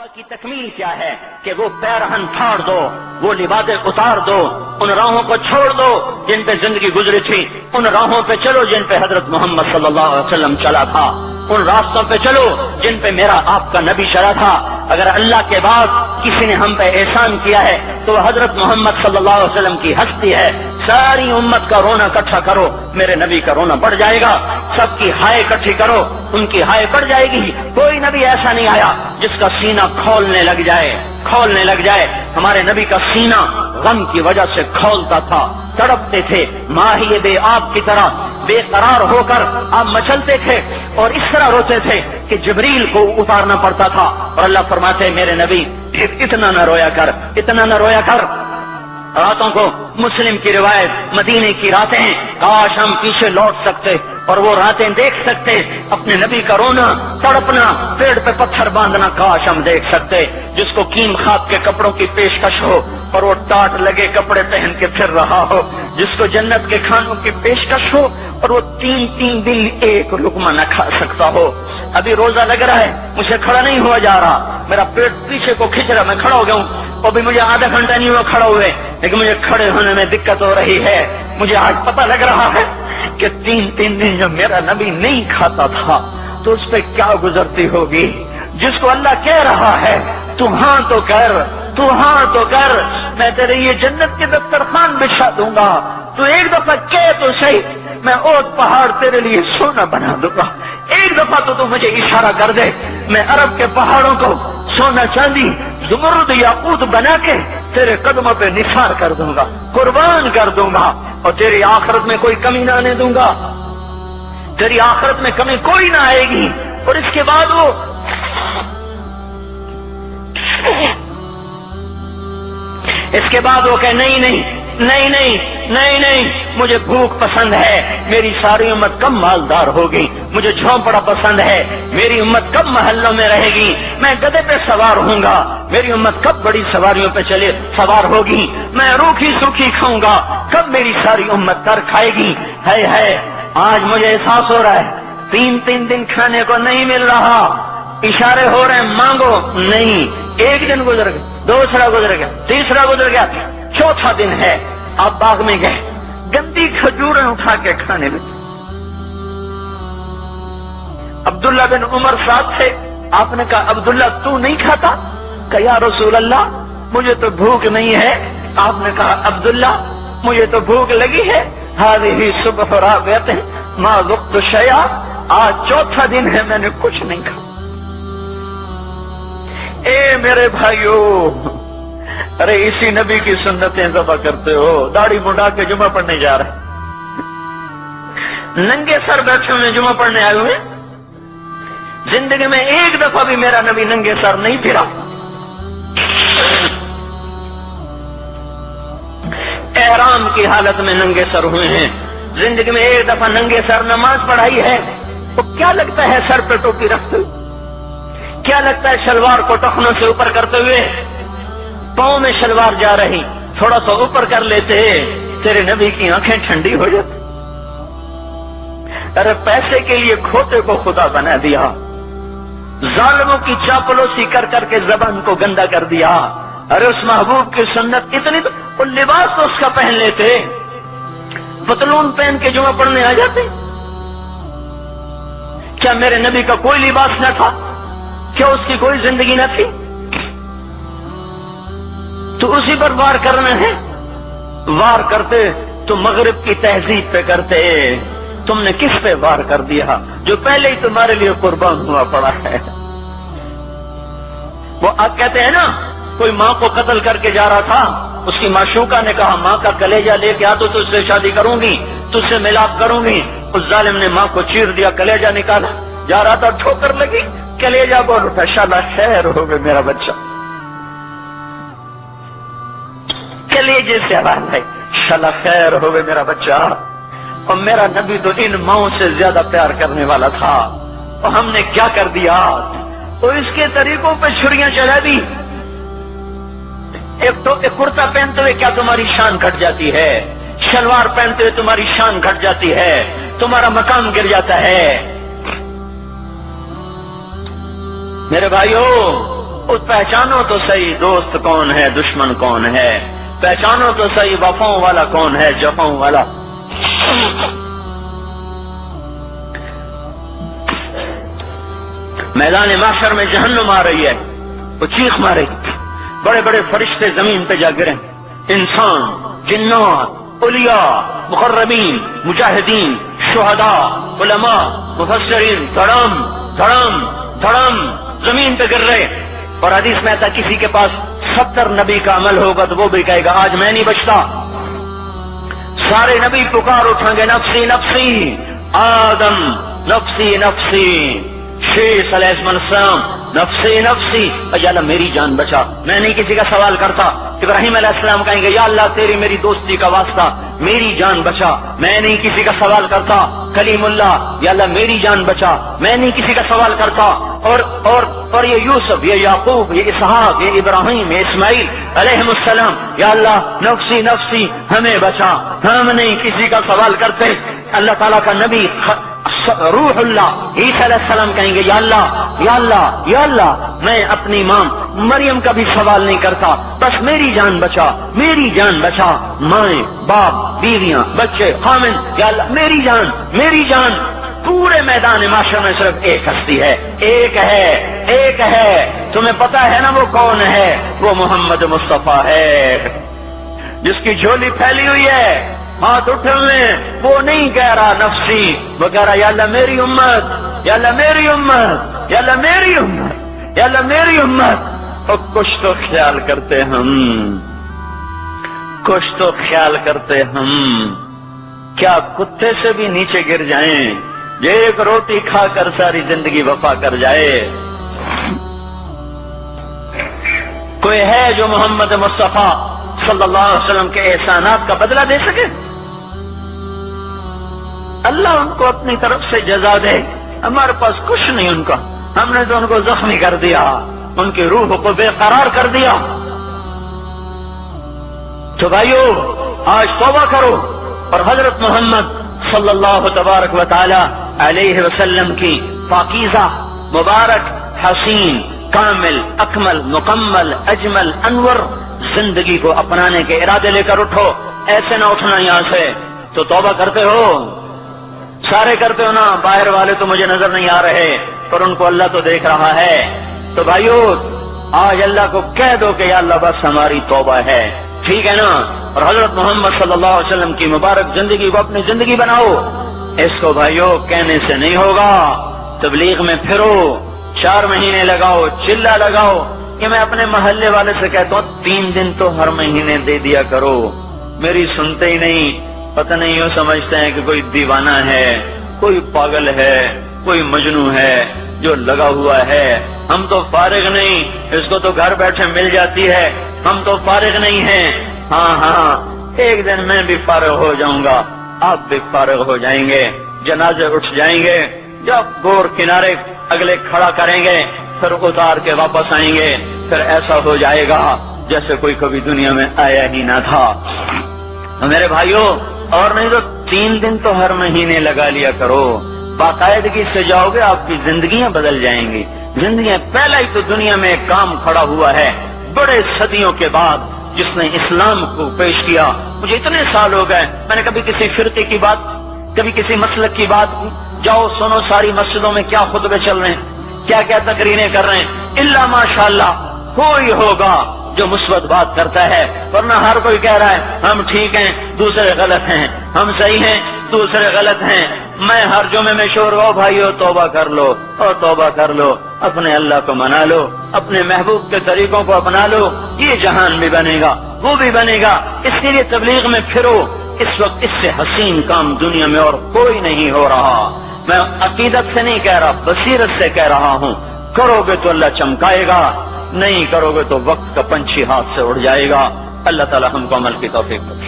सहाबा की तकमील क्या है कि वो पैरहन फाड़ दो, वो लिबादे उतार दो, उन राहों को छोड़ दो जिन पे जिंदगी गुजरी थी, उन राहों पे चलो जिन पे हजरत मोहम्मद सल्लल्लाहु अलैहि वसल्लम चला था, उन रास्तों पे चलो जिन पे मेरा आपका नबी चला था। अगर अल्लाह के बाद किसी ने हम पे एहसान किया है तो हजरत मोहम्मद सल्लल्लाहु अलैहि वसल्लम की हस्ती है। सारी उम्मत का रोना इकट्ठा करो, मेरे नबी का रोना बढ़ जाएगा। सबकी हाय इकट्ठी करो, उनकी हाय बढ़ जाएगी। कोई नबी ऐसा नहीं आया जिसका सीना खोलने लग जाए। हमारे नबी का सीना गम की वजह से खोलता था, तड़पते थे, माही बे आब की तरह बेकरार होकर आप मचलते थे और इस तरह रोते थे कि जिब्रील को उतारना पड़ता था। और अल्लाह फरमाते मेरे नबी इतना न रोया कर। रातों को मुस्लिम की रिवायत, मदीने की रातें, काश हम पीछे लौट सकते और वो रातें देख सकते। अपने नबी का रोना, तड़पना, पेड़ पे पत्थर बांधना काश हम देख सकते। जिसको कीम खाब के कपड़ों की पेशकश हो और वो टाट लगे कपड़े पहन के फिर रहा हो, जिसको जन्नत के खानों की पेशकश हो और वो 3-3 दिन एक लुकमा न खा सकता हो। अभी रोजा लग रहा है, मुझे खड़ा नहीं हुआ जा रहा, मेरा पेट पीछे को खींच रहा, मैं खड़ा हो गया हूँ। अभी मुझे आधा घंटा नहीं हुआ खड़ा हुए, लेकिन मुझे खड़े होने में दिक्कत हो रही है। मुझे आज पता लग रहा है कि 3-3 दिन जब मेरा नबी नहीं खाता था तो उस पर क्या गुजरती होगी। जिसको अल्लाह कह रहा है तू हाँ तो कर, मैं तेरे ये जन्नत के दस्तरखान बिछा दूंगा, तू एक दफा कह तो सही, मैं ओट पहाड़ तेरे लिए सोना बना दूंगा। एक दफा तो तू मुझे इशारा कर दे, मैं अरब के पहाड़ों को सोना चांदी ज़ुमरुद याकूत बना के तेरे कदमों पे निसार कर दूंगा, कुर्बान कर दूंगा और तेरी आखिरत में कोई कमी ना आने दूंगा। तेरी आखिरत में कमी कोई ना आएगी। और इसके बाद वो कहे नहीं, मुझे भूख पसंद है, मेरी सारी उम्मत कब मालदार होगी, मुझे झोंपड़ा पसंद है, मेरी उम्मत कब महल्लों में रहेगी, मैं गधे पे सवार होऊंगा, मेरी उम्मत कब बड़ी सवारियों पे सवार होगी, मैं रूखी सूखी खाऊंगा, कब मेरी सारी उम्मत तर खाएगी। है आज मुझे एहसास हो रहा है 3-3 दिन खाने को नहीं मिल रहा, इशारे हो रहे हैं मांगो नहीं। एक दिन गुजर गया, दूसरा गुजर गया, तीसरा गुजर गया, चौथा दिन है, आप बाग में गए, गंदी खजूरें उठा के खाने में। अब्दुल्ला बिन उमर साथ थे, आपने कहा अब्दुल्ला तू नहीं खाता? कहा या रसूल अल्लाह मुझे तो भूख नहीं है। आपने कहा अब्दुल्ला मुझे तो भूख लगी है। हाज़िही सुबह राबियत मा ज़ुक़्तु शैआ, आज चौथा दिन है मैंने कुछ नहीं खाया। ए मेरे भाइयों, अरे इसी नबी की सुन्नतें ज़बा करते हो, दाढ़ी मुंडा के जुमा पढ़ने जा रहे, नंगे सर बैठे हुए जुमा पढ़ने आए हुए। जिंदगी में एक दफा भी मेरा नबी नंगे सर नहीं फिरा। एहराम की हालत में नंगे सर हुए हैं। जिंदगी में एक दफा नंगे सर नमाज पढ़ाई है। तो क्या लगता है सर पे टोपी रखते हुए? क्या लगता है शलवार को टखनों से ऊपर करते हुए? पांव में शलवार जा रही, थोड़ा सा ऊपर कर लेते, तेरे नबी की आंखें ठंडी हो जाती। अरे पैसे के लिए खोते को खुदा बना दिया, जालिमों की चापलूसी कर करके जबान को गंदा कर दिया। अरे उस महबूब की सुन्नत इतनी, तो वो लिबास तो उसका पहन लेते, पतलून पहन के जुमा पढ़ने आ जाते। क्या मेरे नबी का कोई लिबास न था? क्या उसकी कोई जिंदगी न थी? तो उसी पर वार करना है। वार करते तो मगरिब की तहजीब पे करते, तुमने किस पे वार कर दिया जो पहले ही तुम्हारे लिए कुर्बान हुआ पड़ा है। वो आप कहते हैं ना, कोई माँ को कत्ल करके जा रहा था, उसकी माशूका ने कहा माँ का कलेजा लेके आ तो तुझसे शादी करूंगी, तुझसे मिलाप करूंगी। उस जालिम ने माँ को चीर दिया, कलेजा निकाला, जा रहा था ठोकर लगी, कलेजा बोल उठा, शाला खैर हो गए मेरा बच्चा। कलेजे से आवाज है, शाला खैर हो गए मेरा बच्चा। और मेरा नबी तो इन माओं से ज्यादा प्यार करने वाला था, और हमने क्या कर दिया? तो इसके तरीकों पे छुरियां चला दी। एक कुर्ता पहनते हुए क्या तुम्हारी शान घट जाती है? शलवार पहनते हुए तुम्हारी शान घट जाती है, तुम्हारा मकाम गिर जाता है। मेरे भाइयों, پہچانو تو صحیح دوست کون ہے دشمن کون ہے، پہچانو تو صحیح وفاؤں والا کون ہے جفاؤں والا۔ میدان محشر میں جہنم آ رہی ہے، وہ چیخ مارے گی، بڑے بڑے فرشتے زمین پہ جا گریں، انسان، جنات، اولیاء، مقربین، مجاہدین، شہداء، علماء، مفسرین، دھڑم دھڑم دھڑم زمین پہ گر رہے۔ اور حدیث میں آتا کسی کے پاس 70 نبی کا عمل ہوگا تو وہ بھی کہے گا آج میں نہیں بچتا۔ سارے نبی پکار اٹھیں گے نفسی نفسی، آدم نفسی نفسی، شیش علیہ السلام نفسی نفسی، یا اللہ میری جان بچا، میں نہیں کسی کا سوال کرتا۔ ابراہیم علیہ السلام کہیں گے یا اللہ تیری میری دوستی کا واسطہ میری جان بچا، میں نہیں کسی کا سوال کرتا۔ کلیم اللہ، یا اللہ میری جان بچا، میں نہیں کسی کا سوال کرتا۔ اور یہ یوسف، یہ یعقوب، یہ اسحاق، یہ ابراہیم، یہ اسماعیل علیہ السلام، یا اللہ نفسی نفسی ہمیں بچا، ہم نہیں کسی کا سوال کرتے۔ اللہ تعالیٰ کا نبی روح اللہ عیسیٰ علیہ السلام کہیں گے یا اللہ یا اللہ یا اللہ میں اپنی ماں مریم کا بھی سوال نہیں کرتا، بس میری جان بچا، میری جان بچا، مائیں باپ بیویاں بچے خامن، یا اللہ میری جان میری جان۔ پورے میدان معاشر میں صرف ایک ہستی ہے، ایک ہے، تمہیں پتا ہے نا وہ کون ہے؟ وہ محمد مصطفیٰ ہے، جس کی جھولی پھیلی ہوئی ہے، ہاتھ اٹھے ہوئے، وہ نہیں کہہ رہا نفسی، وہ کہہ رہا یا اللہ میری امت، یا اللہ میری امت، یا اللہ میری امت، یا اللہ میری امت۔ اور کچھ تو خیال کرتے ہم، کچھ تو خیال کرتے ہم، کیا کتے سے بھی نیچے گر جائیں، ایک روٹی کھا کر ساری زندگی وفا کر جائے؟ کوئی ہے جو محمد مصطفیٰ صلی اللہ علیہ وسلم کے احسانات کا بدلہ دے سکے؟ اللہ ان کو اپنی طرف سے جزا دے، ہمارے پاس کچھ نہیں ان کا، ہم نے تو ان کو زخمی کر دیا، ان کی روح کو بے قرار کر دیا۔ تو بھائیو آج توبہ کرو اور حضرت محمد صلی اللہ تبارک و تعالی علیہ وسلم کی پاکیزہ مبارک حسین کامل اکمل مکمل اجمل انور زندگی کو اپنانے کے ارادے لے کر اٹھو۔ ایسے نہ اٹھنا یہاں سے، تو توبہ کرتے ہو، سارے کرتے ہو نا، باہر والے تو مجھے نظر نہیں آ رہے پر ان کو اللہ تو دیکھ رہا ہے۔ تو بھائیو آج اللہ کو کہہ دو کہ یا اللہ بس ہماری توبہ ہے، ٹھیک ہے نا؟ اور حضرت محمد صلی اللہ علیہ وسلم کی مبارک زندگی کو اپنی زندگی بناؤ۔ اس کو بھائیو کہنے سے نہیں ہوگا، تبلیغ میں پھرو، 4 مہینے لگاؤ، چلہ لگاؤ۔ کہ میں اپنے محلے والے سے کہتا ہوں 3 دن تو ہر مہینے دے دیا کرو، میری سنتے ہی نہیں، پتہ نہیں یوں سمجھتے ہیں کہ کوئی دیوانہ ہے، کوئی پاگل ہے، کوئی مجنون ہے جو لگا ہوا ہے۔ ہم تو فارغ نہیں، اس کو تو گھر بیٹھے مل جاتی ہے، ہم تو فارغ نہیں ہیں۔ ہاں ایک دن میں بھی فارغ ہو جاؤں گا، آپ بھی فارغ ہو جائیں گے، جنازے اٹھ جائیں گے، جب گور کنارے اگلے کھڑا کریں گے پھر اتار کے واپس آئیں گے، پھر ایسا ہو جائے گا جیسے کوئی کبھی دنیا میں آیا ہی نہ تھا۔ میرے بھائیوں اور نہیں تو 3 دن تو ہر مہینے لگا لیا کرو، باقاعدگی سے جاؤ گے، آپ کی زندگیاں بدل جائیں گی، زندگیاں۔ پہلا ہی تو دنیا میں ایک کام کھڑا ہوا ہے بڑے صدیوں کے بعد جس نے اسلام کو پیش کیا۔ مجھے اتنے سال ہو گئے، میں نے کبھی کسی فرقے کی بات، کبھی کسی مسلک کی بات، جاؤ سنو ساری مسجدوں میں کیا خطبے چل رہے ہیں، کیا کیا تقریریں کر رہے ہیں، الا ماشاءاللہ کوئی ہوگا جو مثبت بات کرتا ہے، ورنہ ہر کوئی کہہ رہا ہے ہم ٹھیک ہیں دوسرے غلط ہیں، ہم صحیح ہیں دوسرے غلط ہیں۔ میں ہر جمعے میں شور ہو بھائیو توبہ کر لو، اور توبہ کر لو، اپنے اللہ کو منا لو، اپنے محبوب کے طریقوں کو اپنا لو، یہ جہان بھی بنے گا وہ بھی بنے گا۔ اس کے لیے تبلیغ میں پھرو، اس وقت اس سے حسین کام دنیا میں اور کوئی نہیں ہو رہا۔ میں عقیدت سے نہیں کہہ رہا، بصیرت سے کہہ رہا ہوں، کرو گے تو اللہ چمکائے گا، نہیں کرو گے تو وقت کا پنچھی ہاتھ سے اڑ جائے گا۔ اللہ تعالی ہم کو عمل کی توفیق دے۔